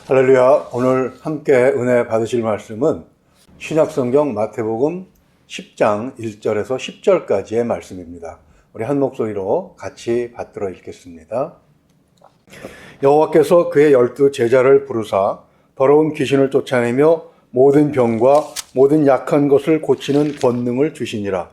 할렐루야. 오늘 함께 은혜 받으실 말씀은 신약성경 마태복음 10장 1절에서 10절까지의 말씀입니다. 우리 한 목소리로 같이 받들어 읽겠습니다. 여호와께서 그의 12 제자를 부르사 더러운 귀신을 쫓아내며 모든 병과 모든 약한 것을 고치는 권능을 주시니라.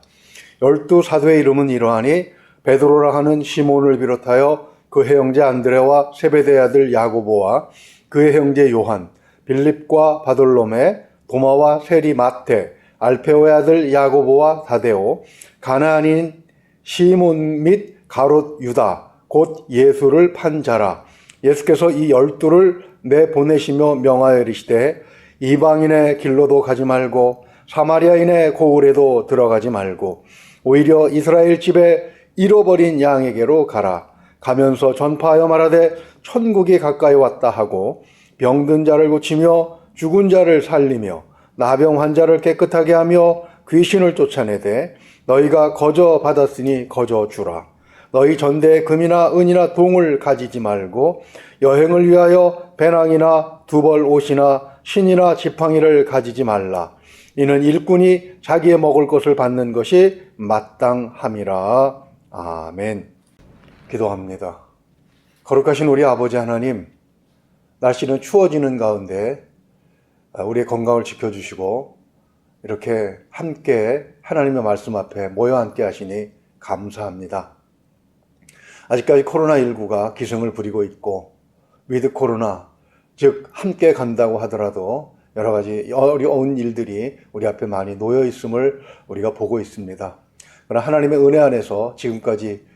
12 사도의 이름은 이러하니 베드로라 하는 시몬을 비롯하여 그의 형제 안드레와 세베대의 아들 야고보와 그의 형제 요한, 빌립과 바돌로메, 도마와 세리 마테, 알페오의 아들 야고보와 다데오, 가나안인 시몬 및 가롯 유다, 곧 예수를 판 자라. 예수께서 이 12를 내보내시며 명하여 이르시되 이방인의 길로도 가지 말고 사마리아인의 고을에도 들어가지 말고 오히려 이스라엘 집에 잃어버린 양에게로 가라. 가면서 전파하여 말하되 천국이 가까이 왔다 하고 병든 자를 고치며 죽은 자를 살리며 나병 환자를 깨끗하게 하며 귀신을 쫓아내되 너희가 거저 받았으니 거저 주라. 너희 전대에 금이나 은이나 동을 가지지 말고 여행을 위하여 배낭이나 두벌 옷이나 신이나 지팡이를 가지지 말라. 이는 일꾼이 자기의 먹을 것을 받는 것이 마땅함이라. 아멘. 기도합니다. 거룩하신 우리 아버지 하나님, 날씨는 추워지는 가운데 우리의 건강을 지켜주시고 이렇게 함께 하나님의 말씀 앞에 모여 앉게 하시니 감사합니다. 아직까지 코로나19가 기승을 부리고 있고 위드 코로나, 즉 함께 간다고 하더라도 여러 가지 어려운 일들이 우리 앞에 많이 놓여 있음을 우리가 보고 있습니다. 그러나 하나님의 은혜 안에서 지금까지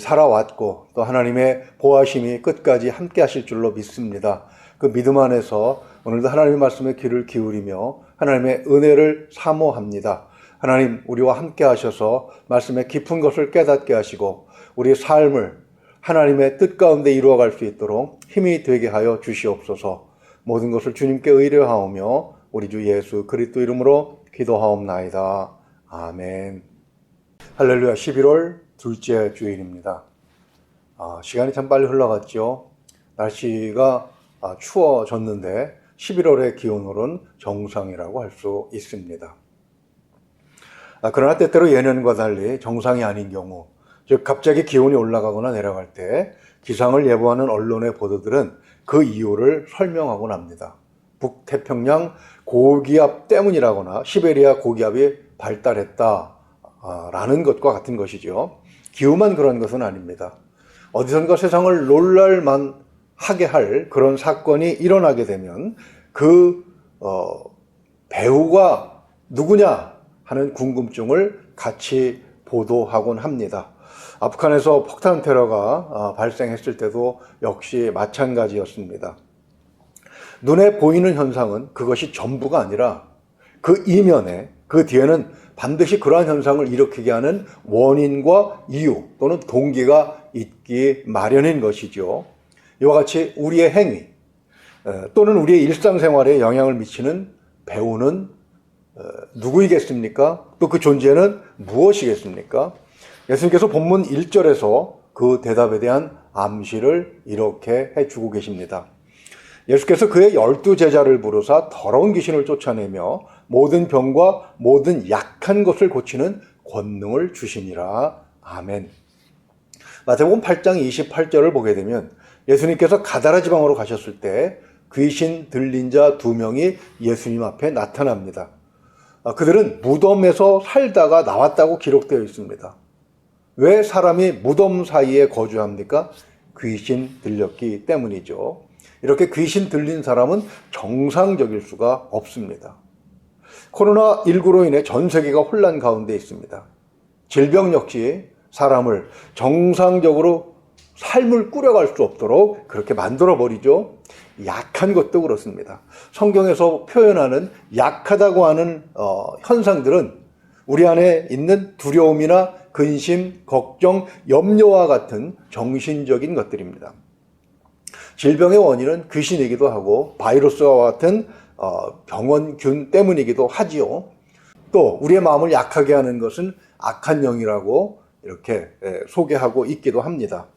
살아왔고 또 하나님의 보호하심이 끝까지 함께 하실 줄로 믿습니다. 그 믿음 안에서 오늘도 하나님의 말씀에 귀를 기울이며 하나님의 은혜를 사모합니다. 하나님, 우리와 함께 하셔서 말씀의 깊은 것을 깨닫게 하시고 우리의 삶을 하나님의 뜻 가운데 이루어갈 수 있도록 힘이 되게 하여 주시옵소서. 모든 것을 주님께 의뢰하오며 우리 주 예수 그리스도 이름으로 기도하옵나이다. 아멘. 할렐루야. 11월 둘째 주일입니다. 시간이 참 빨리 흘러갔죠. 날씨가 추워졌는데 11월의 기온으로는 정상이라고 할 수 있습니다. 그러나 때때로 예년과 달리 정상이 아닌 경우, 즉 갑자기 기온이 올라가거나 내려갈 때 기상을 예보하는 언론의 보도들은 그 이유를 설명하곤 합니다. 북태평양 고기압 때문이라거나 시베리아 고기압이 발달했다라는 것과 같은 것이죠. 기후만 그런 것은 아닙니다. 어디선가 세상을 놀랄만 하게 할 그런 사건이 일어나게 되면 그 배후가 누구냐 하는 궁금증을 같이 보도하곤 합니다. 아프간에서 폭탄 테러가 발생했을 때도 역시 마찬가지였습니다. 눈에 보이는 현상은 그것이 전부가 아니라 그 이면에, 그 뒤에는 반드시 그러한 현상을 일으키게 하는 원인과 이유 또는 동기가 있기 마련인 것이죠. 이와 같이 우리의 행위 또는 우리의 일상생활에 영향을 미치는 배우는 누구이겠습니까? 또 그 존재는 무엇이겠습니까? 예수님께서 본문 1절에서 그 대답에 대한 암시를 이렇게 해주고 계십니다. 예수께서 그의 12 제자를 부르사 더러운 귀신을 쫓아내며 모든 병과 모든 약한 것을 고치는 권능을 주시니라. 아멘. 마태복음 8장 28절을 보게 되면 예수님께서 가다라 지방으로 가셨을 때 귀신 들린 자 2명이 예수님 앞에 나타납니다. 그들은 무덤에서 살다가 나왔다고 기록되어 있습니다. 왜 사람이 무덤 사이에 거주합니까? 귀신 들렸기 때문이죠. 이렇게 귀신 들린 사람은 정상적일 수가 없습니다. 코로나19로 인해 전 세계가 혼란 가운데 있습니다. 질병 역시 사람을 정상적으로 삶을 꾸려갈 수 없도록 그렇게 만들어버리죠. 약한 것도 그렇습니다. 성경에서 표현하는 약하다고 하는 현상들은 우리 안에 있는 두려움이나 근심, 걱정, 염려와 같은 정신적인 것들입니다. 질병의 원인은 귀신이기도 하고 바이러스와 같은 병원균 때문이기도 하지요. 또 우리의 마음을 약하게 하는 것은 악한 영이라고 이렇게 소개하고 있기도 합니다.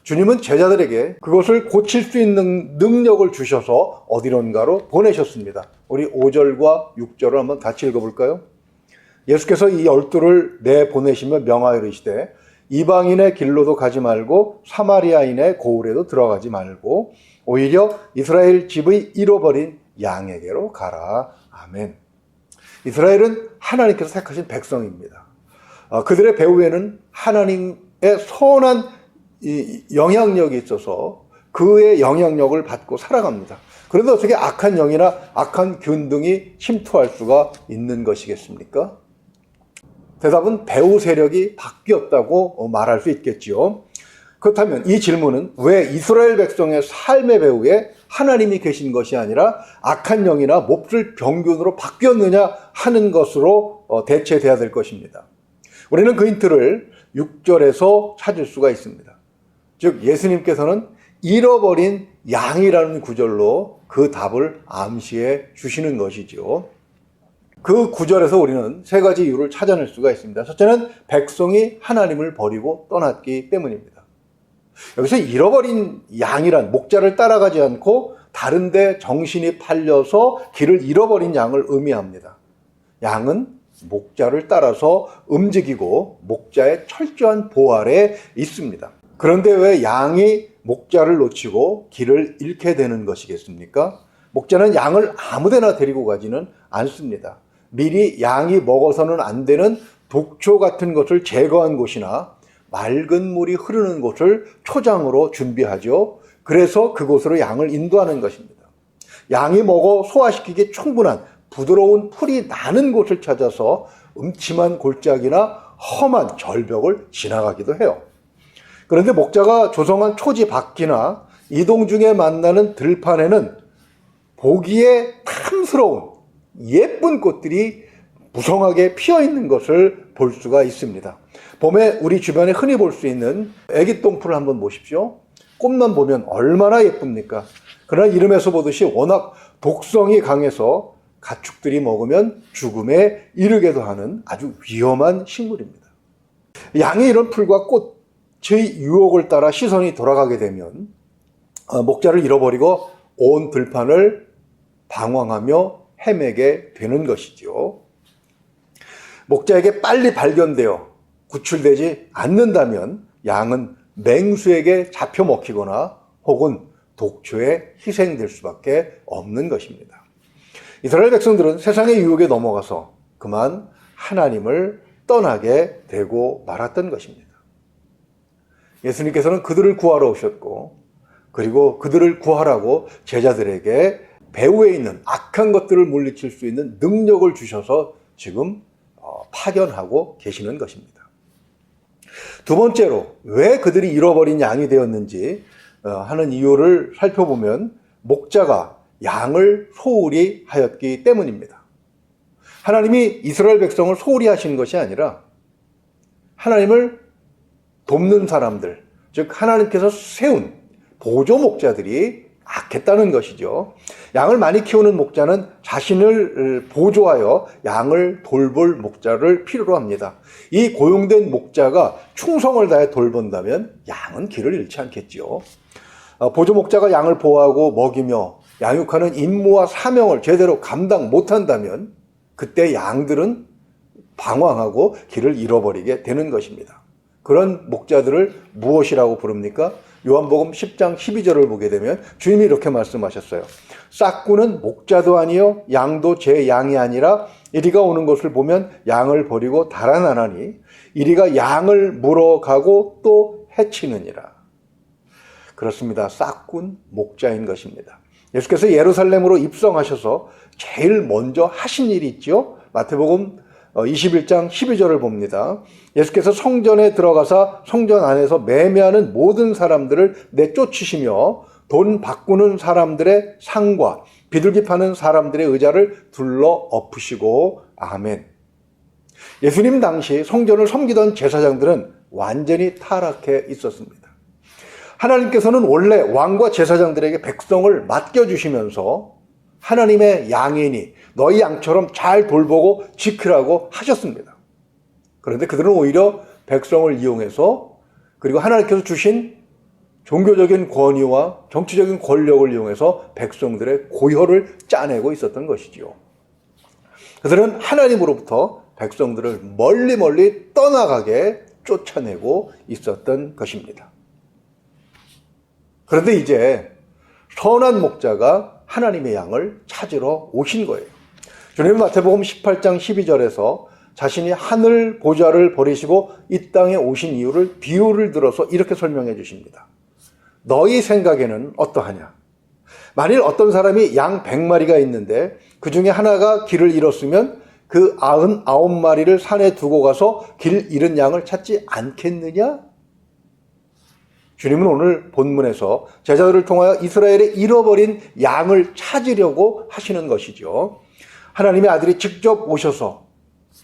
주님은 제자들에게 그것을 고칠 수 있는 능력을 주셔서 어디론가로 보내셨습니다. 우리 5절과 6절을 한번 같이 읽어볼까요? 예수께서 이 12를 내보내시며 명하여 이르시되 이방인의 길로도 가지 말고 사마리아인의 고을에도 들어가지 말고 오히려 이스라엘 집의 잃어버린 양에게로 가라. 아멘. 이스라엘은 하나님께서 택하신 백성입니다. 그들의 배후에는 하나님의 선한 영향력이 있어서 그의 영향력을 받고 살아갑니다. 그런데 어떻게 악한 영이나 악한 균등이 침투할 수가 있는 것이겠습니까? 대답은 배후 세력이 바뀌었다고 말할 수 있겠지요. 그렇다면 이 질문은 왜 이스라엘 백성의 삶의 배후에 하나님이 계신 것이 아니라 악한 영이나 몹쓸 병균으로 바뀌었느냐 하는 것으로 대체돼야 될 것입니다. 우리는 그 힌트를 6절에서 찾을 수가 있습니다. 즉 예수님께서는 잃어버린 양이라는 구절로 그 답을 암시해 주시는 것이죠. 그 구절에서 우리는 세 가지 이유를 찾아낼 수가 있습니다. 첫째는 백성이 하나님을 버리고 떠났기 때문입니다. 여기서 잃어버린 양이란 목자를 따라가지 않고 다른 데 정신이 팔려서 길을 잃어버린 양을 의미합니다. 양은 목자를 따라서 움직이고 목자의 철저한 보호 아래 있습니다. 그런데 왜 양이 목자를 놓치고 길을 잃게 되는 것이겠습니까? 목자는 양을 아무데나 데리고 가지는 않습니다. 미리 양이 먹어서는 안 되는 독초 같은 것을 제거한 곳이나 맑은 물이 흐르는 곳을 초장으로 준비하죠. 그래서 그곳으로 양을 인도하는 것입니다. 양이 먹어 소화시키기 충분한 부드러운 풀이 나는 곳을 찾아서 음침한 골짜기나 험한 절벽을 지나가기도 해요. 그런데 목자가 조성한 초지 밖이나 이동 중에 만나는 들판에는 보기에 탐스러운 예쁜 꽃들이 무성하게 피어 있는 것을 볼 수가 있습니다. 봄에 우리 주변에 흔히 볼 수 있는 애기똥풀을 한번 보십시오. 꽃만 보면 얼마나 예쁩니까? 그러나 이름에서 보듯이 워낙 독성이 강해서 가축들이 먹으면 죽음에 이르게도 하는 아주 위험한 식물입니다. 양이 이런 풀과 꽃의 유혹을 따라 시선이 돌아가게 되면 목자를 잃어버리고 온 들판을 방황하며 헤매게 되는 것이죠. 목자에게 빨리 발견되어 구출되지 않는다면 양은 맹수에게 잡혀 먹히거나 혹은 독초에 희생될 수밖에 없는 것입니다. 이스라엘 백성들은 세상의 유혹에 넘어가서 그만 하나님을 떠나게 되고 말았던 것입니다. 예수님께서는 그들을 구하러 오셨고 그리고 그들을 구하라고 제자들에게 배후에 있는 악한 것들을 물리칠 수 있는 능력을 주셔서 지금 파견하고 계시는 것입니다. 두 번째로 왜 그들이 잃어버린 양이 되었는지 하는 이유를 살펴보면 목자가 양을 소홀히 하였기 때문입니다. 하나님이 이스라엘 백성을 소홀히 하신 것이 아니라 하나님을 돕는 사람들, 즉 하나님께서 세운 보조 목자들이 악했다는 것이죠. 양을 많이 키우는 목자는 자신을 보조하여 양을 돌볼 목자를 필요로 합니다. 이 고용된 목자가 충성을 다해 돌본다면 양은 길을 잃지 않겠지요. 보조 목자가 양을 보호하고 먹이며 양육하는 임무와 사명을 제대로 감당 못한다면 그때 양들은 방황하고 길을 잃어버리게 되는 것입니다. 그런 목자들을 무엇이라고 부릅니까? 요한복음 10장 12절을 보게 되면 주님이 이렇게 말씀하셨어요. 싹구는 목자도 아니요 양도 제 양이 아니라 이리가 오는 것을 보면 양을 버리고 달아나나니 이리가 양을 물어가고 또 해치느니라. 그렇습니다. 싹군 목자인 것입니다. 예수께서 예루살렘으로 입성하셔서 제일 먼저 하신 일이 있죠. 마태복음 21장 12절을 봅니다. 예수께서 성전에 들어가사 성전 안에서 매매하는 모든 사람들을 내쫓으시며 돈 바꾸는 사람들의 상과 비둘기 파는 사람들의 의자를 둘러 엎으시고 아멘. 예수님 당시 성전을 섬기던 제사장들은 완전히 타락해 있었습니다. 하나님께서는 원래 왕과 제사장들에게 백성을 맡겨주시면서 하나님의 양이니 너희 양처럼 잘 돌보고 지키라고 하셨습니다. 그런데 그들은 오히려 백성을 이용해서 그리고 하나님께서 주신 종교적인 권위와 정치적인 권력을 이용해서 백성들의 고혈을 짜내고 있었던 것이지요. 그들은 하나님으로부터 백성들을 멀리 멀리 떠나가게 쫓아내고 있었던 것입니다. 그런데 이제 선한 목자가 하나님의 양을 찾으러 오신 거예요. 주님은 마태복음 18장 12절에서 자신이 하늘 보좌를 버리시고 이 땅에 오신 이유를 비유를 들어서 이렇게 설명해 주십니다. 너희 생각에는 어떠하냐? 만일 어떤 사람이 양 100마리가 있는데 그 중에 하나가 길을 잃었으면 그 99마리를 산에 두고 가서 길 잃은 양을 찾지 않겠느냐? 주님은 오늘 본문에서 제자들을 통하여 이스라엘의 잃어버린 양을 찾으려고 하시는 것이죠. 하나님의 아들이 직접 오셔서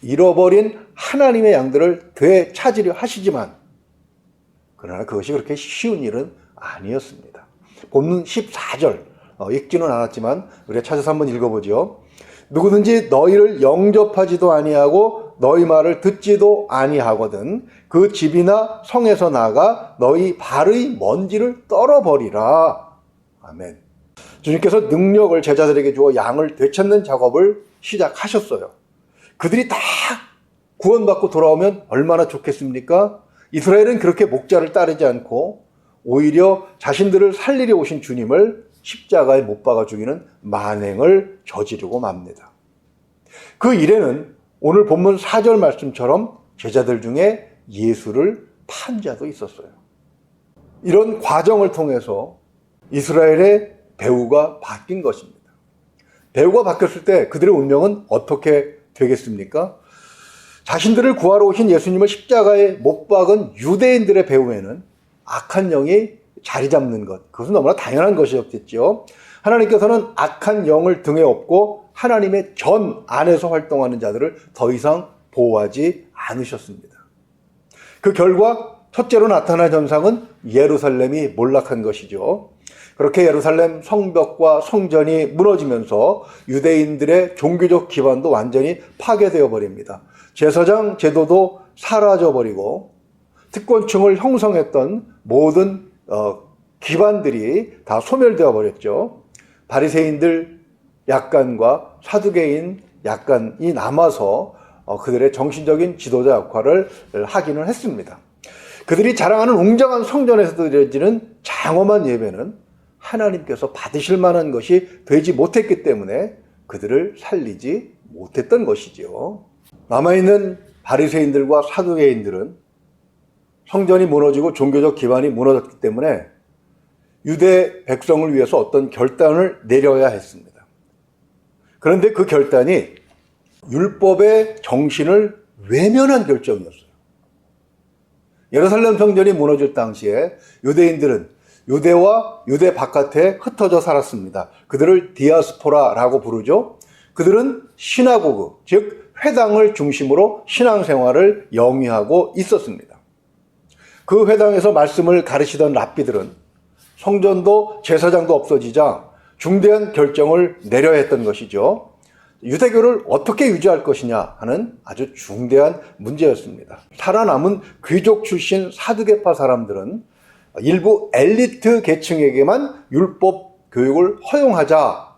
잃어버린 하나님의 양들을 되찾으려 하시지만 그러나 그것이 그렇게 쉬운 일은 아니었습니다. 본문 14절 읽지는 않았지만 우리가 찾아서 한번 읽어보죠. 누구든지 너희를 영접하지도 아니하고 너희 말을 듣지도 아니하거든 그 집이나 성에서 나가 너희 발의 먼지를 떨어버리라. 아멘. 주님께서 능력을 제자들에게 주어 양을 되찾는 작업을 시작하셨어요. 그들이 다 구원받고 돌아오면 얼마나 좋겠습니까? 이스라엘은 그렇게 목자를 따르지 않고 오히려 자신들을 살리려 오신 주님을 십자가에 못 박아 죽이는 만행을 저지르고 맙니다. 그 일에는 오늘 본문 4절 말씀처럼 제자들 중에 예수를 판 자도 있었어요. 이런 과정을 통해서 이스라엘의 배후가 바뀐 것입니다. 배후가 바뀌었을 때 그들의 운명은 어떻게 되겠습니까? 자신들을 구하러 오신 예수님을 십자가에 못 박은 유대인들의 배후에는 악한 영이 자리 잡는 것, 그것은 너무나 당연한 것이었겠죠. 하나님께서는 악한 영을 등에 업고 하나님의 전 안에서 활동하는 자들을 더 이상 보호하지 않으셨습니다. 그 결과 첫째로 나타난 현상은 예루살렘이 몰락한 것이죠. 그렇게 예루살렘 성벽과 성전이 무너지면서 유대인들의 종교적 기반도 완전히 파괴되어 버립니다. 제사장 제도도 사라져 버리고 특권층을 형성했던 모든 기반들이 다 소멸되어 버렸죠. 바리새인들 약간과 사두개인 약간이 남아서 그들의 정신적인 지도자 역할을 하기는 했습니다. 그들이 자랑하는 웅장한 성전에서 드려지는 장엄한 예배는 하나님께서 받으실 만한 것이 되지 못했기 때문에 그들을 살리지 못했던 것이지요. 남아있는 바리새인들과 사두개인들은 성전이 무너지고 종교적 기반이 무너졌기 때문에 유대 백성을 위해서 어떤 결단을 내려야 했습니다. 그런데 그 결단이 율법의 정신을 외면한 결정이었어요. 예루살렘 성전이 무너질 당시에 유대인들은 유대와 유대 바깥에 흩어져 살았습니다. 그들을 디아스포라라고 부르죠. 그들은 시나고그, 즉 회당을 중심으로 신앙생활을 영위하고 있었습니다. 그 회당에서 말씀을 가르치던 랍비들은 성전도 제사장도 없어지자 중대한 결정을 내려야 했던 것이죠. 유대교를 어떻게 유지할 것이냐 하는 아주 중대한 문제였습니다. 살아남은 귀족 출신 사두개파 사람들은 일부 엘리트 계층에게만 율법 교육을 허용하자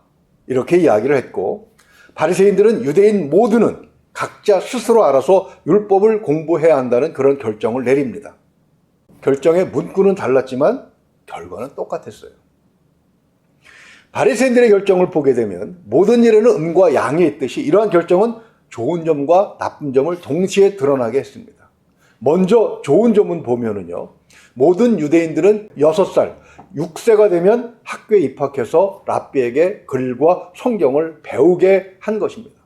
이렇게 이야기를 했고, 바리새인들은 유대인 모두는 각자 스스로 알아서 율법을 공부해야 한다는 그런 결정을 내립니다. 결정의 문구는 달랐지만 결과는 똑같았어요. 바리새인들의 결정을 보게 되면 모든 일에는 음과 양이 있듯이 이러한 결정은 좋은 점과 나쁜 점을 동시에 드러나게 했습니다. 먼저 좋은 점은 보면은요, 모든 유대인들은 6살, 6세가 되면 학교에 입학해서 랍비에게 글과 성경을 배우게 한 것입니다.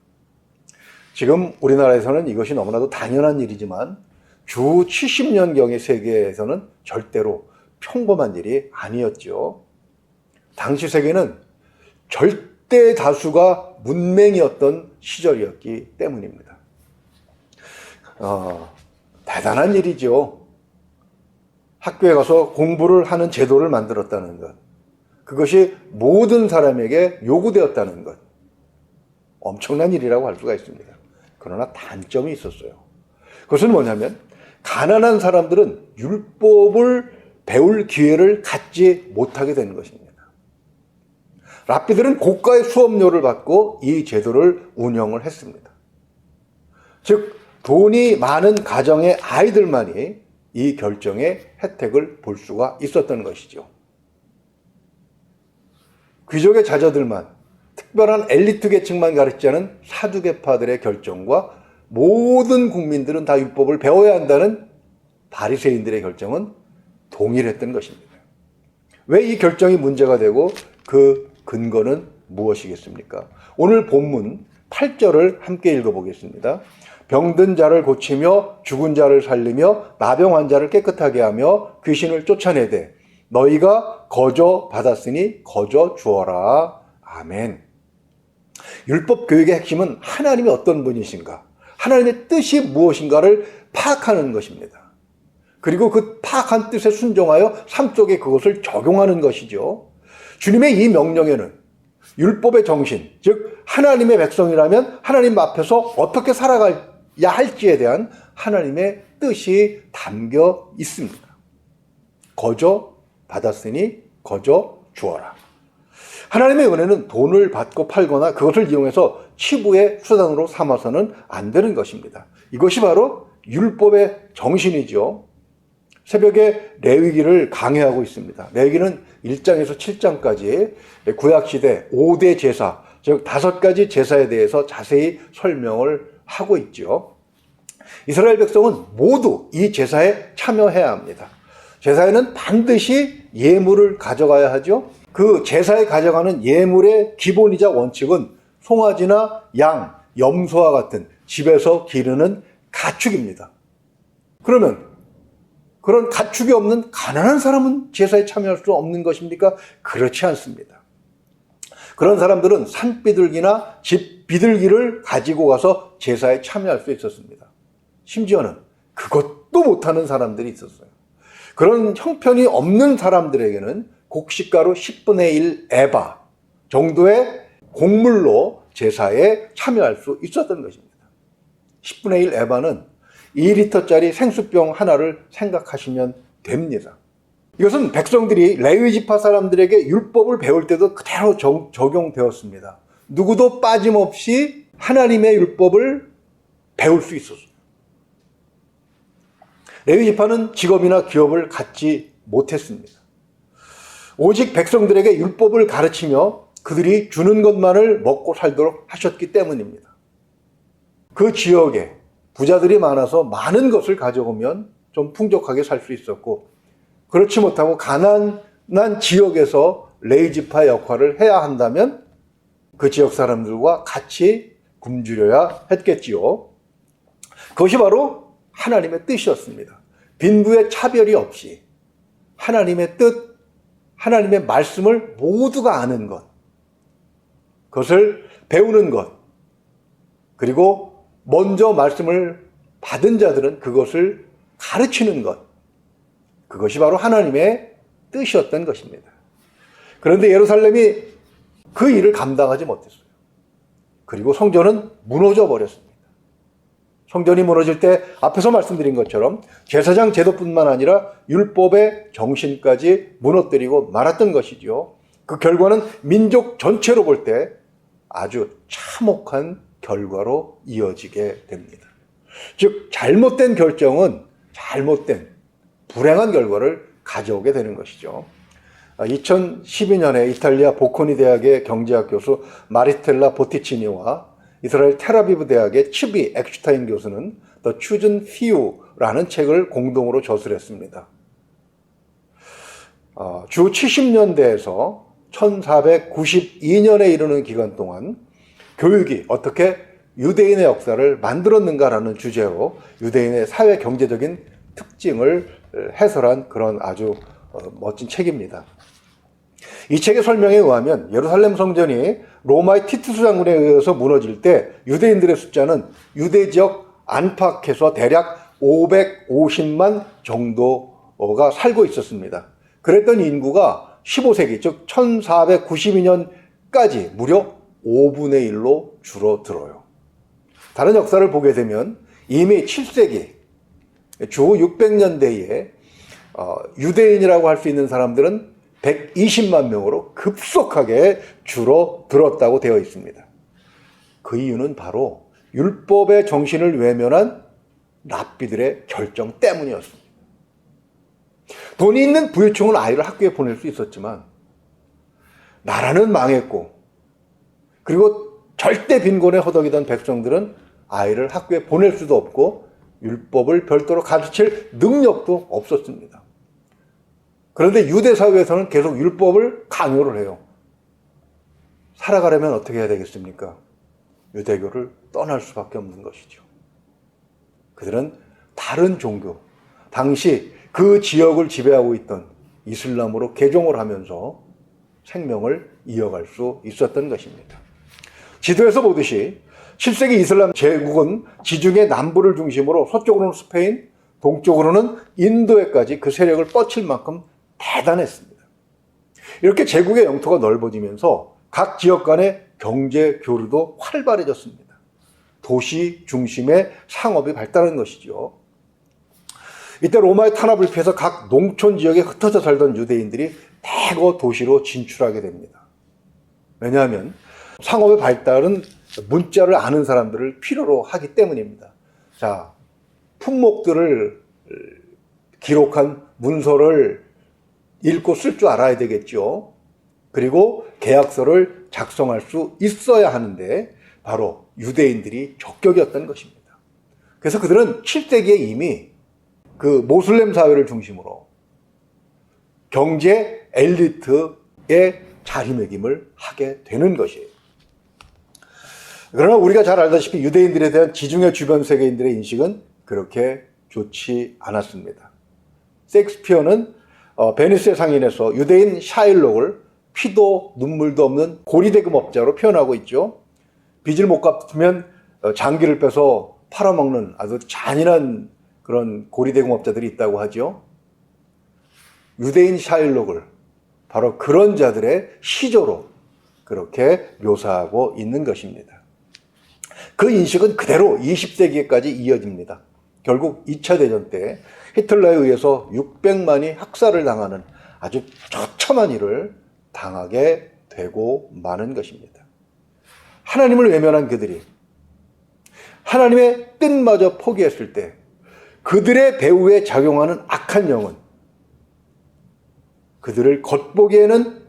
지금 우리나라에서는 이것이 너무나도 당연한 일이지만 주 70년경의 세계에서는 절대로 평범한 일이 아니었죠. 당시 세계는 절대 다수가 문맹이었던 시절이었기 때문입니다. 대단한 일이죠. 학교에 가서 공부를 하는 제도를 만들었다는 것. 그것이 모든 사람에게 요구되었다는 것. 엄청난 일이라고 할 수가 있습니다. 그러나 단점이 있었어요. 그것은 뭐냐면 가난한 사람들은 율법을 배울 기회를 갖지 못하게 된 것입니다. 랍비들은 고가의 수업료를 받고 이 제도를 운영을 했습니다. 즉 돈이 많은 가정의 아이들만이 이 결정의 혜택을 볼 수가 있었던 것이죠. 귀족의 자녀들만, 특별한 엘리트 계층만 가르치자는 사두개파들의 결정과 모든 국민들은 다 율법을 배워야 한다는 바리새인들의 결정은 동일했던 것입니다. 왜 이 결정이 문제가 되고 그 근거는 무엇이겠습니까? 오늘 본문 8절을 함께 읽어보겠습니다. 병든 자를 고치며 죽은 자를 살리며 나병 환자를 깨끗하게 하며 귀신을 쫓아내되 너희가 거저 받았으니 거저 주어라. 아멘. 율법 교육의 핵심은 하나님이 어떤 분이신가, 하나님의 뜻이 무엇인가를 파악하는 것입니다. 그리고 그 파악한 뜻에 순종하여 삶 속에 그것을 적용하는 것이죠. 주님의 이 명령에는 율법의 정신, 즉 하나님의 백성이라면 하나님 앞에서 어떻게 살아가야 할지에 대한 하나님의 뜻이 담겨 있습니다. 거저 받았으니 거저 주어라. 하나님의 은혜는 돈을 받고 팔거나 그것을 이용해서 치부의 수단으로 삼아서는 안 되는 것입니다. 이것이 바로 율법의 정신이죠. 새벽에 레위기를 강해하고 있습니다. 레위기는 1장에서 7장까지 구약시대 5대 제사, 즉 5가지 제사에 대해서 자세히 설명을 하고 있죠. 이스라엘 백성은 모두 이 제사에 참여해야 합니다. 제사에는 반드시 예물을 가져가야 하죠. 그 제사에 가져가는 예물의 기본이자 원칙은 송아지나 양, 염소와 같은 집에서 기르는 가축입니다. 그러면 그런 가축이 없는 가난한 사람은 제사에 참여할 수 없는 것입니까? 그렇지 않습니다. 그런 사람들은 산비둘기나 집 비둘기를 가지고 가서 제사에 참여할 수 있었습니다. 심지어는 그것도 못하는 사람들이 있었어요. 그런 형편이 없는 사람들에게는 곡식가루 10분의 1 에바 정도의 곡물로 제사에 참여할 수 있었던 것입니다. 10분의 1 에바는 2리터짜리 생수병 하나를 생각하시면 됩니다. 이것은 백성들이 레위 지파 사람들에게 율법을 배울 때도 그대로 적용되었습니다. 누구도 빠짐없이 하나님의 율법을 배울 수 있었어요. 레위 지파는 직업이나 기업을 갖지 못했습니다. 오직 백성들에게 율법을 가르치며 그들이 주는 것만을 먹고 살도록 하셨기 때문입니다. 그 지역에 부자들이 많아서 많은 것을 가져오면 좀 풍족하게 살 수 있었고, 그렇지 못하고 가난한 지역에서 레위 지파 역할을 해야 한다면 그 지역 사람들과 같이 굶주려야 했겠지요. 그것이 바로 하나님의 뜻이었습니다. 빈부의 차별이 없이 하나님의 뜻, 하나님의 말씀을 모두가 아는 것, 그것을 배우는 것, 그리고 먼저 말씀을 받은 자들은 그것을 가르치는 것, 그것이 바로 하나님의 뜻이었던 것입니다. 그런데 예루살렘이 그 일을 감당하지 못했어요. 그리고 성전은 무너져 버렸습니다. 성전이 무너질 때 앞에서 말씀드린 것처럼 제사장 제도뿐만 아니라 율법의 정신까지 무너뜨리고 말았던 것이죠. 그 결과는 민족 전체로 볼 때 아주 참혹한 결과로 이어지게 됩니다. 즉 잘못된 결정은 잘못된 불행한 결과를 가져오게 되는 것이죠. 2012년에 이탈리아 보코니 대학의 경제학 교수 마리텔라 보티치니와 이스라엘 텔아비브 대학의 츠비 엑슈타인 교수는 The Chosen Few라는 책을 공동으로 저술했습니다. 주 70년대에서 1492년에 이르는 기간 동안 교육이 어떻게 유대인의 역사를 만들었는가라는 주제로 유대인의 사회 경제적인 특징을 해설한 그런 아주 멋진 책입니다. 이 책의 설명에 의하면 예루살렘 성전이 로마의 티투스 장군에 의해서 무너질 때 유대인들의 숫자는 유대 지역 안팎에서 대략 550만 정도가 살고 있었습니다. 그랬던 인구가 15세기, 즉 1492년까지 무려 5분의 1로 줄어들어요. 다른 역사를 보게 되면 이미 7세기, 주 600년대에 유대인이라고 할 수 있는 사람들은 120만 명으로 급속하게 줄어들었다고 되어 있습니다. 그 이유는 바로 율법의 정신을 외면한 랍비들의 결정 때문이었습니다. 돈이 있는 부유층은 아이를 학교에 보낼 수 있었지만 나라는 망했고, 그리고 절대 빈곤에 허덕이던 백성들은 아이를 학교에 보낼 수도 없고 율법을 별도로 가르칠 능력도 없었습니다. 그런데 유대 사회에서는 계속 율법을 강요를 해요. 살아가려면 어떻게 해야 되겠습니까? 유대교를 떠날 수밖에 없는 것이죠. 그들은 다른 종교, 당시 그 지역을 지배하고 있던 이슬람으로 개종을 하면서 생명을 이어갈 수 있었던 것입니다. 지도에서 보듯이 7세기 이슬람 제국은 지중해 남부를 중심으로 서쪽으로는 스페인, 동쪽으로는 인도에까지 그 세력을 뻗칠 만큼 대단했습니다. 이렇게 제국의 영토가 넓어지면서 각 지역 간의 경제 교류도 활발해졌습니다. 도시 중심의 상업이 발달한 것이죠. 이때 로마의 탄압을 피해서 각 농촌 지역에 흩어져 살던 유대인들이 대거 도시로 진출하게 됩니다. 왜냐하면 상업의 발달은 문자를 아는 사람들을 필요로 하기 때문입니다. 자, 품목들을 기록한 문서를 읽고 쓸 줄 알아야 되겠죠. 그리고 계약서를 작성할 수 있어야 하는데 바로 유대인들이 적격이었던 것입니다. 그래서 그들은 7세기에 이미 그 모슬렘 사회를 중심으로 경제 엘리트의 자리매김을 하게 되는 것이에요. 그러나 우리가 잘 알다시피 유대인들에 대한 지중해 주변 세계인들의 인식은 그렇게 좋지 않았습니다. 셰익스피어는 베니스의 상인에서 유대인 샤일록을 피도 눈물도 없는 고리대금업자로 표현하고 있죠. 빚을 못 갚으면 장기를 빼서 팔아먹는 아주 잔인한 그런 고리대금업자들이 있다고 하죠. 유대인 샤일록을 바로 그런 자들의 시조로 그렇게 묘사하고 있는 것입니다. 그 인식은 그대로 20세기까지 이어집니다. 결국 2차 대전 때 히틀러에 의해서 600만이 학살을 당하는 아주 처참한 일을 당하게 되고 마는 것입니다. 하나님을 외면한 그들이 하나님의 뜻마저 포기했을 때 그들의 배후에 작용하는 악한 영은 그들을 겉보기에는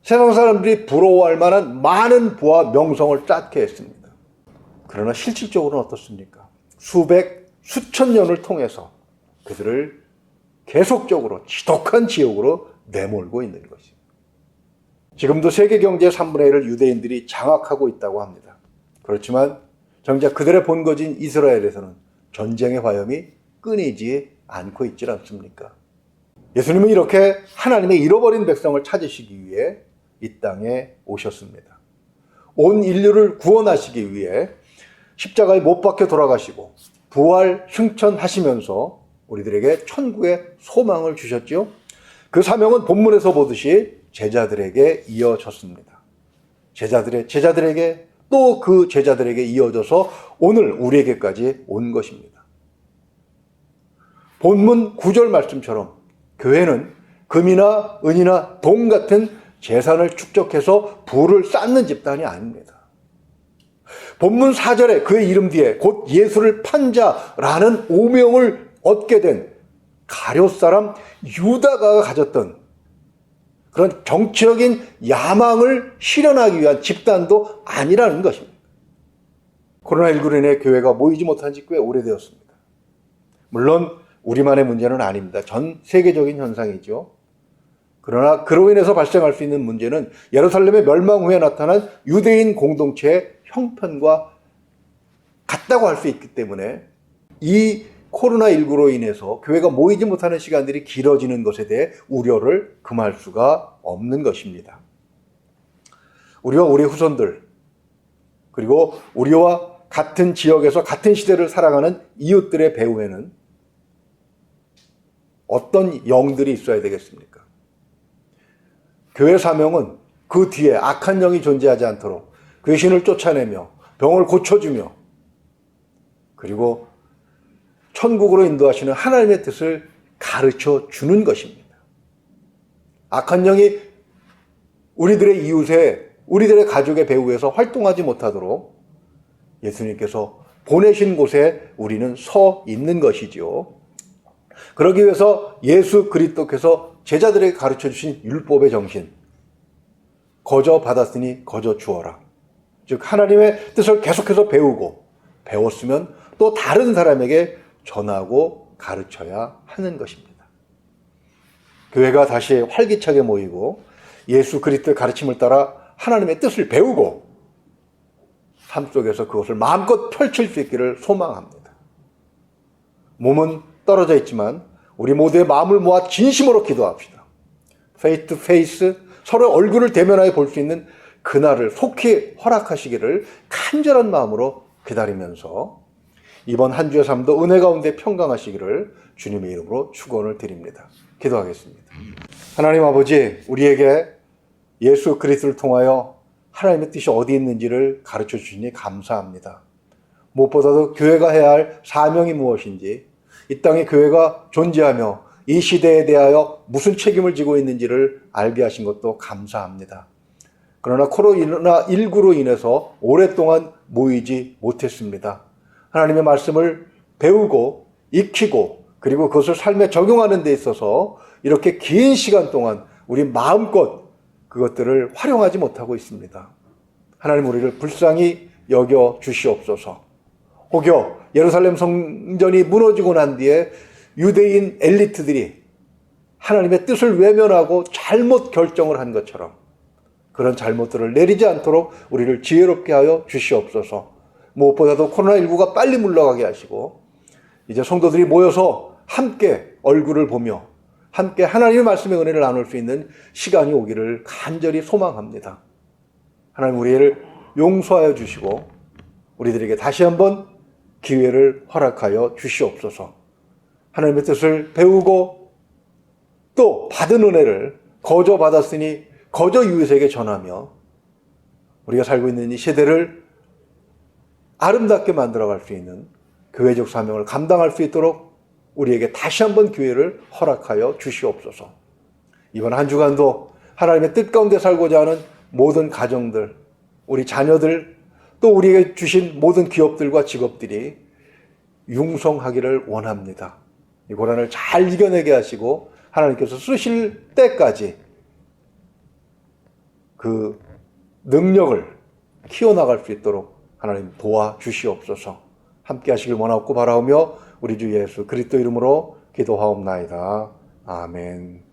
세상 사람들이 부러워할 만한 많은 부와 명성을 쌓게 했습니다. 그러나 실질적으로는 어떻습니까? 수천 년을 통해서 그들을 계속적으로 지독한 지옥으로 내몰고 있는 것입니다. 지금도 세계 경제의 3분의 1을 유대인들이 장악하고 있다고 합니다. 그렇지만 정작 그들의 본거지인 이스라엘에서는 전쟁의 화염이 끊이지 않고 있지 않습니까? 예수님은 이렇게 하나님의 잃어버린 백성을 찾으시기 위해 이 땅에 오셨습니다. 온 인류를 구원하시기 위해 십자가에 못 박혀 돌아가시고 부활 승천하시면서 우리들에게 천국의 소망을 주셨죠. 그 사명은 본문에서 보듯이 제자들에게 이어졌습니다. 제자들에게 또 그 제자들에게 이어져서 오늘 우리에게까지 온 것입니다. 본문 9절 말씀처럼 교회는 금이나 은이나 돈 같은 재산을 축적해서 부를 쌓는 집단이 아닙니다. 본문 4절에 그의 이름 뒤에 곧 예수를 판 자라는 오명을 얻게 된 가룟 사람 유다가 가졌던 그런 정치적인 야망을 실현하기 위한 집단도 아니라는 것입니다. 코로나19로 인해 교회가 모이지 못한 지 꽤 오래되었습니다. 물론 우리만의 문제는 아닙니다. 전 세계적인 현상이죠. 그러나 그로 인해서 발생할 수 있는 문제는 예루살렘의 멸망 후에 나타난 유대인 공동체의 형편과 같다고 할 수 있기 때문에 이 코로나19로 인해서 교회가 모이지 못하는 시간들이 길어지는 것에 대해 우려를 금할 수가 없는 것입니다. 우리와 우리 후손들, 그리고 우리와 같은 지역에서 같은 시대를 살아가는 이웃들의 배후에는 어떤 영들이 있어야 되겠습니까? 교회 사명은 그 뒤에 악한 영이 존재하지 않도록 귀신을 쫓아내며 병을 고쳐주며 그리고 천국으로 인도하시는 하나님의 뜻을 가르쳐 주는 것입니다. 악한 영이 우리들의 이웃에, 우리들의 가족의 배후에서 활동하지 못하도록 예수님께서 보내신 곳에 우리는 서 있는 것이지요. 그러기 위해서 예수 그리스도께서 제자들에게 가르쳐 주신 율법의 정신, 거저 받았으니 거저 주어라. 즉 하나님의 뜻을 계속해서 배우고, 배웠으면 또 다른 사람에게 전하고 가르쳐야 하는 것입니다. 교회가 다시 활기차게 모이고 예수 그리스도의 가르침을 따라 하나님의 뜻을 배우고 삶 속에서 그것을 마음껏 펼칠 수 있기를 소망합니다. 몸은 떨어져 있지만 우리 모두의 마음을 모아 진심으로 기도합시다. 페이스 투 페이스, 서로 얼굴을 대면하여 볼 수 있는 그날을 속히 허락하시기를 간절한 마음으로 기다리면서 이번 한 주의 삶도 은혜 가운데 평강하시기를 주님의 이름으로 축원을 드립니다. 기도하겠습니다. 하나님 아버지, 우리에게 예수 그리스도를 통하여 하나님의 뜻이 어디 있는지를 가르쳐 주시니 감사합니다. 무엇보다도 교회가 해야 할 사명이 무엇인지, 이 땅에 교회가 존재하며 이 시대에 대하여 무슨 책임을 지고 있는지를 알게 하신 것도 감사합니다. 그러나 코로나19로 인해서 오랫동안 모이지 못했습니다. 하나님의 말씀을 배우고 익히고 그리고 그것을 삶에 적용하는 데 있어서 이렇게 긴 시간 동안 우리 마음껏 그것들을 활용하지 못하고 있습니다. 하나님, 우리를 불쌍히 여겨 주시옵소서. 혹여 예루살렘 성전이 무너지고 난 뒤에 유대인 엘리트들이 하나님의 뜻을 외면하고 잘못 결정을 한 것처럼 그런 잘못들을 내리지 않도록 우리를 지혜롭게 하여 주시옵소서. 무엇보다도 코로나19가 빨리 물러가게 하시고 이제 성도들이 모여서 함께 얼굴을 보며 함께 하나님의 말씀의 은혜를 나눌 수 있는 시간이 오기를 간절히 소망합니다. 하나님, 우리를 용서하여 주시고 우리들에게 다시 한번 기회를 허락하여 주시옵소서. 하나님의 뜻을 배우고 또 받은 은혜를 거저 받았으니 거저 이웃에게 전하며 우리가 살고 있는 이 시대를 아름답게 만들어갈 수 있는 교회적 사명을 감당할 수 있도록 우리에게 다시 한번 기회를 허락하여 주시옵소서. 이번 한 주간도 하나님의 뜻 가운데 살고자 하는 모든 가정들, 우리 자녀들, 또 우리에게 주신 모든 기업들과 직업들이 융성하기를 원합니다. 이 고난을 잘 이겨내게 하시고 하나님께서 쓰실 때까지 그 능력을 키워나갈 수 있도록 하나님 도와주시옵소서. 함께 하시길 원하고 바라오며 우리 주 예수 그리스도 이름으로 기도하옵나이다. 아멘.